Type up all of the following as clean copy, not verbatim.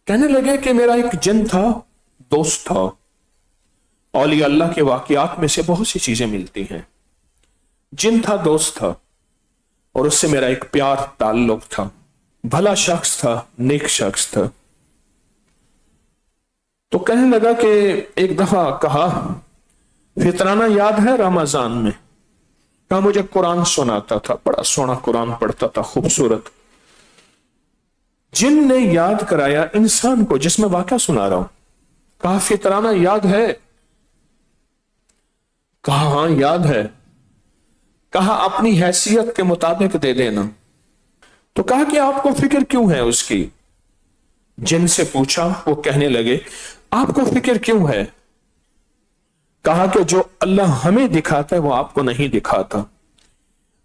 कहने लगे कि मेरा एक जिन था, दोस्त था। औलिया अल्लाह के वाकयात में से बहुत सी चीजें मिलती हैं। जिन था, दोस्त था, और उससे मेरा एक प्यार ताल्लुक था, भला शख्स था, नेक शख्स था। तो कहने लगा कि एक दफा कहा, फितराना याद है रमजान में? कहा मुझे कुरान सुनाता था, बड़ा सोना कुरान पढ़ता था, खूबसूरत। जिन ने याद कराया इंसान को जिसमें वाकया सुना रहा हूं। कहा फितराना याद है? कहा हां याद है। कहा अपनी हैसियत के मुताबिक दे देना। तो कहा कि आपको फिक्र क्यों है उसकी? जिन से पूछा, वो कहने लगे आपको फिक्र क्यों है? कहा कि जो अल्लाह हमें दिखाता है वो आपको नहीं दिखाता।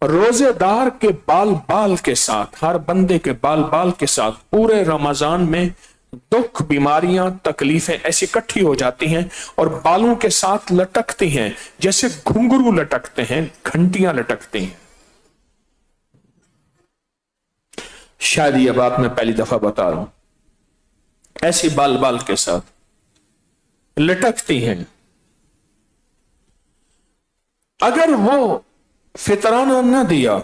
रोजेदार के बाल बाल के साथ, हर बंदे के बाल बाल के साथ पूरे रमजान में दुख, बीमारियां, तकलीफें ऐसी इकट्ठी हो जाती हैं और बालों के साथ लटकती हैं, जैसे घुंघरू लटकते हैं, घंटियां लटकती हैं। शायद ये बात मैं पहली दफा बता रहा हूं। ऐसी बाल बाल के साथ लटकती हैं। अगर वो फितराना न दिया,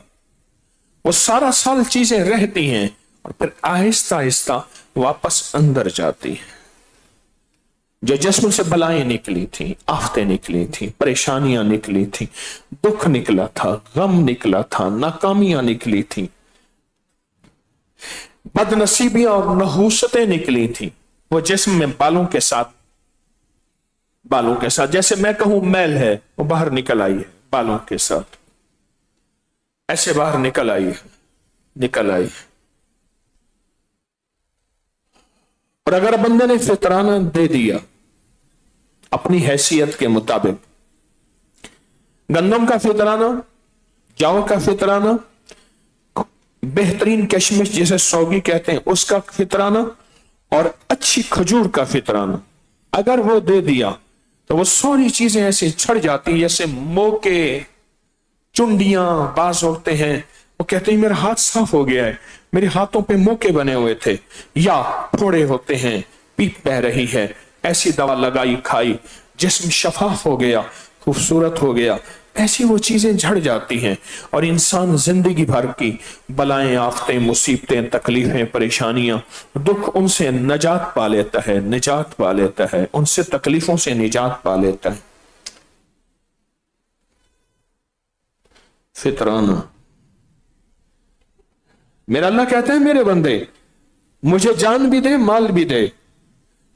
वो सारा साल चीजें रहती हैं और फिर आहिस्ता आहिस्ता वापस अंदर जाती हैं। जो जिस्म से बलाएं निकली थी, आफतें निकली थी, परेशानियां निकली थी, दुख निकला था, गम निकला था, नाकामियां निकली थी, बदनसीबियां और नहूसतें निकली थी, वो जिस्म में बालों के साथ जैसे मैं कहूं मैल है, वो बाहर निकल आई है बालों के साथ, ऐसे बाहर निकल आई। और अगर बंदे ने फितराना दे दिया अपनी हैसियत के मुताबिक, गंदम का फितराना, जौ का फितराना, बेहतरीन किशमिश जिसे सौगी कहते हैं उसका फितराना, और अच्छी खजूर का फितराना, अगर वो दे दिया तो वो सारी चीजें ऐसे छड़ जाती हैं जैसे मोके, चुंडियां बाज होते हैं। वो कहते हैं मेरा हाथ साफ हो गया है, मेरे हाथों पे मोके बने हुए थे, या फोड़े होते हैं, पीप बह रही है, ऐसी दवा लगाई खाई, जिस्म शफाफ हो गया, खूबसूरत हो गया। ऐसी वो चीजें झड़ जाती हैं और इंसान जिंदगी भर की बलाएं, आफतें, मुसीबतें, तकलीफें, परेशानियां, दुख, उनसे निजात पा लेता है, उनसे तकलीफों से निजात पा लेता है। फितराना। मेरा अल्लाह कहते हैं मेरे बंदे मुझे जान भी दे, माल भी दे,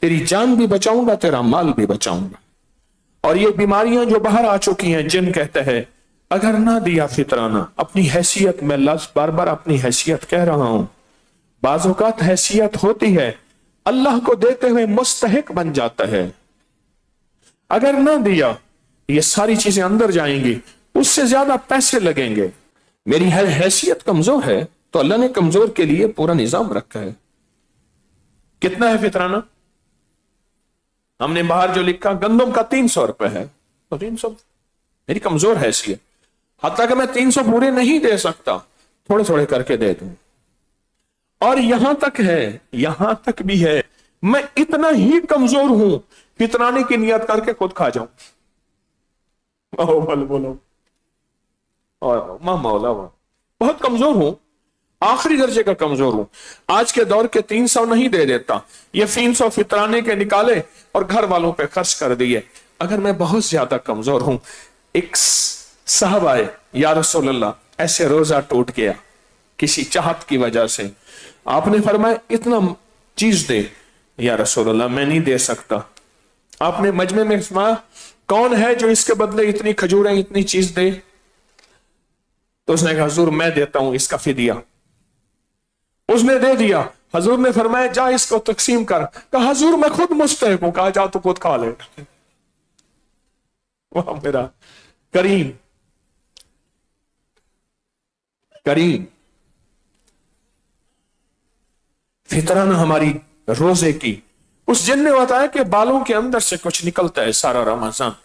तेरी जान भी बचाऊंगा, तेरा माल भी बचाऊंगा। और ये बीमारियां जो बाहर आ चुकी हैं, जिन कहते हैं अगर ना दिया फितराना, अपनी हैसियत, मैं लफ्ज बार बार अपनी हैसियत कह रहा हूं, बाज़ औक़ात हैसियत होती है अल्लाह को देते हुए मुस्तहिक बन जाता है। अगर ना दिया ये सारी चीजें अंदर जाएंगी, उससे ज्यादा पैसे लगेंगे। मेरी हैसियत कमजोर है तो अल्लाह ने कमजोर के लिए पूरा निजाम रखा है। कितना है फितराना? हमने बाहर जो लिखा गंदम का 300 रुपए है, तो 300 मेरी कमजोर हैसियत, हत्ता कि मैं 300 पूरे नहीं दे सकता, थोड़े थोड़े करके दे दूं। और यहां तक भी है मैं इतना ही कमजोर हूं फितराने की नियत करके खुद खा जाऊं। बोलो मौला, बहुत कमजोर हूं, आखिरी दर्जे का कमजोर हूं। आज के दौर के 300 नहीं दे देता, ये 300 फितराने के निकाले और घर वालों पे खर्च कर दिए। अगर मैं बहुत ज्यादा कमजोर हूं, एक साहब आए, या रसूल अल्लाह, ऐसे रोजा टूट गया किसी चाहत की वजह से, आपने फरमाया इतना चीज दे। या रसूल अल्लाह मैं नहीं दे सकता। आपने मजमे में फरमाया कौन है जो इसके बदले इतनी खजूरें, इतनी चीज दे? तो उसने कहा हुजूर मैं देता हूं इसका फिदिया। उसने दे दिया। हुजूर ने फरमाया जा इसको तकसीम कर। कहा हुजूर मैं खुद मुस्तहिक हूं। कहा जा तो खुद खा ले। वाह मेरा करीम फितराना हमारी रोजे की। उस जिन ने बताया कि बालों के अंदर से कुछ निकलता है सारा रमजान,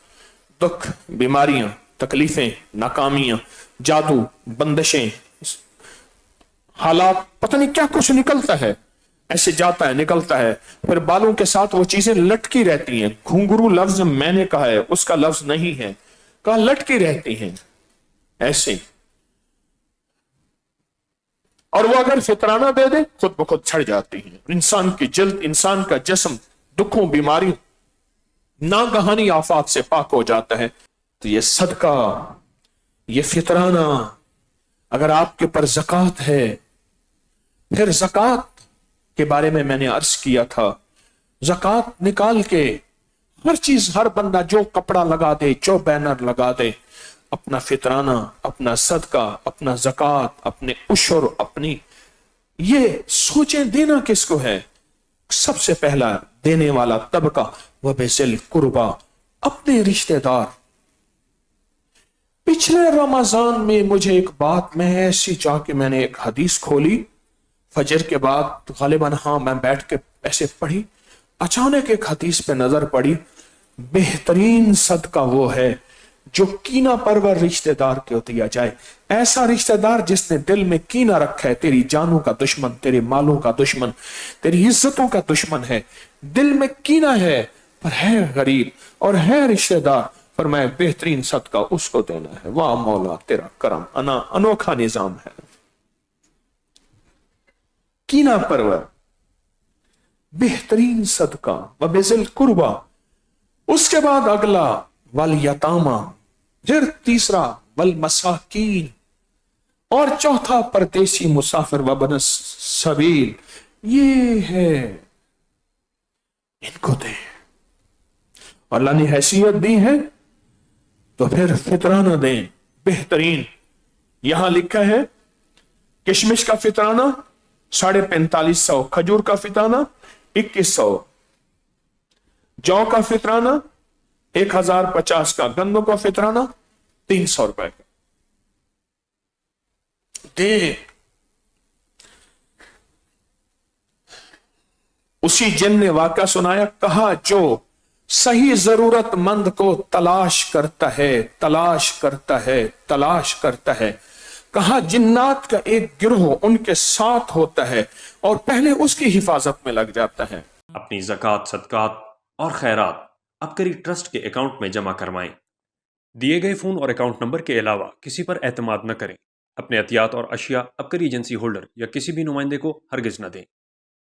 दुख, बीमारियां, तकलीफें, नाकामियां, जादू, बंदिशें, हालात, पता नहीं क्या कुछ निकलता है। ایسے جاتا ہے نکلتا ہے، پھر بالوں کے ساتھ وہ چیزیں لٹکی رہتی ہیں. گھنگرو لفظ میں نے کہا ہے، اس کا لفظ نہیں ہے، کہا لٹکی رہتی ہیں ایسے. اور وہ اگر فطرانہ دے دے خود بخود چھڑ جاتی ہیں. انسان کی جلد، انسان کا جسم دکھوں، بیماریوں، ناگہانی آفات سے پاک ہو جاتا ہے. تو یہ صدقہ، یہ فطرانہ، اگر آپ کے پر زکوٰۃ ہے. پھر زکوٰۃ کے بارے میں نے عرض کیا تھا، زکوٰۃ نکال کے ہر چیز، ہر بندہ جو کپڑا لگا دے، جو بینر لگا دے، اپنا فطرانہ، اپنا صدقہ، اپنا زکوٰۃ، اپنے عشر، اپنی، یہ سوچیں دینا کس کو ہے. سب سے پہلا دینے والا طبقہ وَبِذِل قُرْبَى، اپنے رشتہ دار. پچھلے رمضان میں مجھے ایک بات، میں ایسی چاہ کے میں نے ایک حدیث کھولی فجر کے بعد، غالباً ہاں میں بیٹھ کے ایسے پڑھی، اچانک ایک حدیث پہ نظر پڑی، بہترین صدقہ وہ ہے جو کینہ پرور رشتہ دار کو دیا جائے. ایسا رشتہ دار جس نے دل میں کینہ رکھا ہے، تیری جانوں کا دشمن، تیرے مالوں کا دشمن، تیری عزتوں کا دشمن ہے، دل میں کینہ ہے، پر ہے غریب اور ہے رشتہ دار، فرمایا بہترین صدقہ اس کو دینا ہے. واہ مولا تیرا کرم، انوکھا نظام ہے. کینہ پرور، بہترین صدقہ وَبِذِل قُرْبَى. اس کے بعد اگلا وَالْيَتَامَى، پھر تیسرا وَالْمَسَاكِينَ، اور چوتھا پردیسی مسافر وَابْنَ السَّبِيلِ. یہ ہے، ان کو دے. اللہ نے حیثیت دی ہے تو پھر فطرانہ دیں بہترین. یہاں لکھا ہے کشمش کا فطرانہ 4550، کھجور کا فطرانہ 2100، جو کا فطرانہ 1050 کا، گندوں کا فطرانہ 300 روپے کا. دے. اسی جن نے واقعہ سنایا، کہا جو صحیح ضرورت مند کو تلاش کرتا ہے، تلاش کرتا ہے، تلاش کرتا ہے، کہا جنات کا ایک گروہ ان کے ساتھ ہوتا ہے اور پہلے اس کی حفاظت میں لگ جاتا ہے. اپنی زکوٰۃ، صدقات اور خیرات ابکری ٹرسٹ کے اکاؤنٹ میں جمع کروائیں. دیے گئے فون اور اکاؤنٹ نمبر کے علاوہ کسی پر اعتماد نہ کریں. اپنے عطیات اور اشیاء ابکری ایجنسی ہولڈر یا کسی بھی نمائندے کو ہرگز نہ دیں.